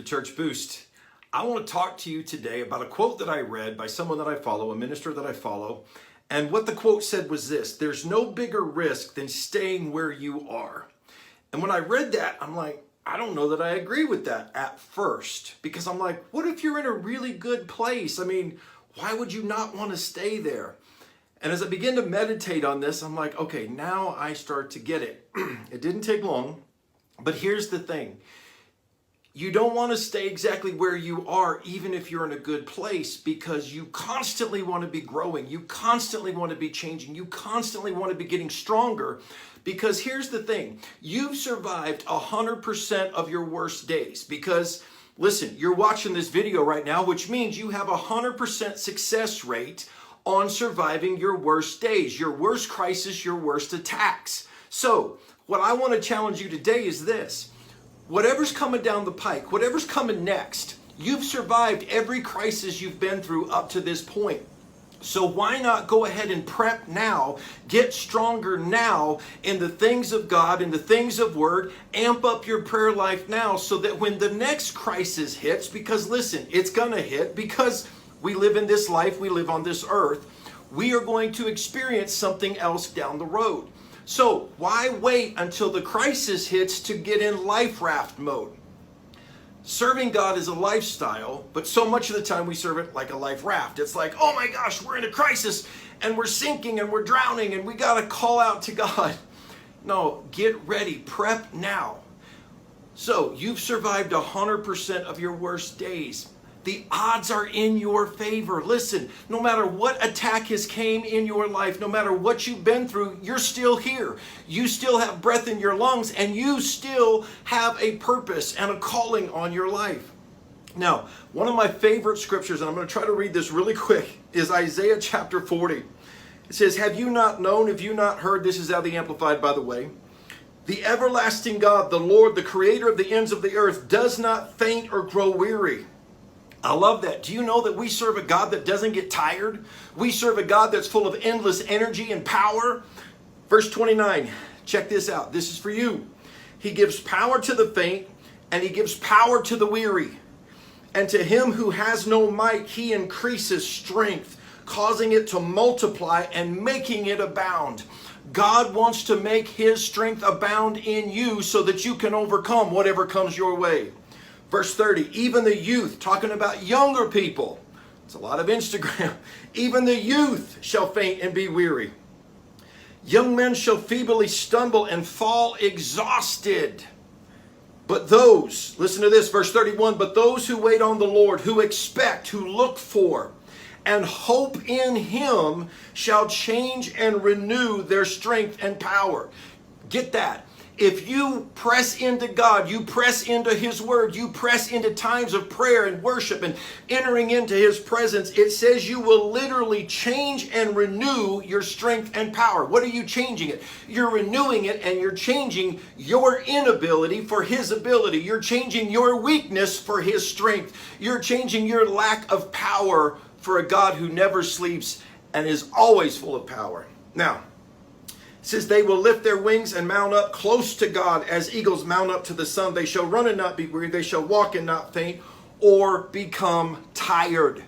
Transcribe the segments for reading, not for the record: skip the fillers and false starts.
Church Boost. I want to talk to you today about a quote that I read by someone that I follow, a minister that I follow. And what the quote said was this: there's no bigger risk than staying where you are. And when I read that, I'm like, I don't know that I agree with that at first, because I'm like, what if you're in a really good place? I mean, why would you not want to stay there? And as I begin to meditate on this, I'm like, okay, now I start to get it. It didn't take long, but here's the thing. You don't want to stay exactly where you are, even if you're in a good place, because you constantly want to be growing. You constantly want to be changing. You constantly want to be getting stronger, because here's the thing. You've survived 100% of your worst days, because listen, you're watching this video right now, which means you have 100% success rate on surviving your worst days, your worst crisis, your worst attacks. So what I want to challenge you today is this. Whatever's coming down the pike, whatever's coming next, you've survived every crisis you've been through up to this point. So why not go ahead and prep now, get stronger now in the things of God, in the things of Word, amp up your prayer life now so that when the next crisis hits, because listen, it's going to hit, because we live in this life, we live on this earth, we are going to experience something else down the road. So why wait until the crisis hits to get in life raft mode? Serving God is a lifestyle, but so much of the time we serve it like a life raft. It's like, oh my gosh, we're in a crisis and we're sinking and we're drowning and we got to call out to God. No, get ready, prep now. So you've survived 100% of your worst days. The odds are in your favor. Listen, no matter what attack has came in your life, no matter what you've been through, you're still here. You still have breath in your lungs, and you still have a purpose and a calling on your life. Now, one of my favorite scriptures, and I'm going to try to read this really quick, is Isaiah chapter 40. It says, have you not known, have you not heard, this is out of the Amplified, by the way, the everlasting God, the Lord, the creator of the ends of the earth, does not faint or grow weary. I love that. Do you know that we serve a God that doesn't get tired? We serve a God that's full of endless energy and power. Verse 29, check this out. This is for you. He gives power to the faint, and he gives power to the weary. And to him who has no might, he increases strength, causing it to multiply and making it abound. God wants to make his strength abound in you so that you can overcome whatever comes your way. Verse 30, even the youth, talking about younger people. It's a lot of Instagram. Even the youth shall faint and be weary. Young men shall feebly stumble and fall exhausted. But those, listen to this, verse 31, but those who wait on the Lord, who expect, who look for, and hope in him shall change and renew their strength and power. Get that. If you press into God, you press into his word, you press into times of prayer and worship and entering into his presence, it says you will literally change and renew your strength and power. What are you changing it? You're renewing it, and you're changing your inability for his ability. You're changing your weakness for his strength. You're changing your lack of power for a God who never sleeps and is always full of power. Now, it says they will lift their wings and mount up close to God as eagles mount up to the sun. They shall run and not be weary. They shall walk and not faint or become tired.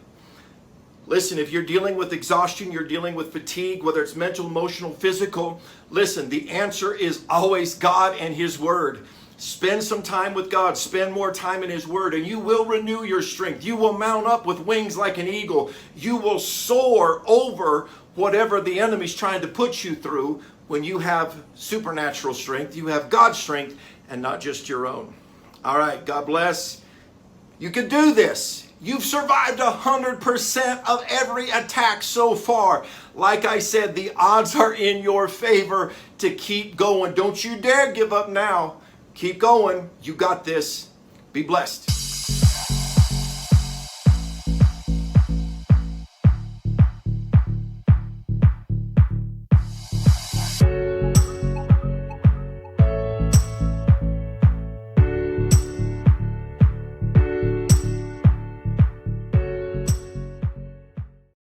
Listen, if you're dealing with exhaustion, you're dealing with fatigue, whether it's mental, emotional, physical, listen, the answer is always God and his word. Spend some time with God. Spend more time in his word, and you will renew your strength. You will mount up with wings like an eagle. You will soar over whatever the enemy's trying to put you through. When you have supernatural strength, you have God's strength and not just your own. All right, God bless. You can do this. You've survived 100% of every attack so far. Like I said, the odds are in your favor to keep going. Don't you dare give up now. Keep going. You got this. Be blessed.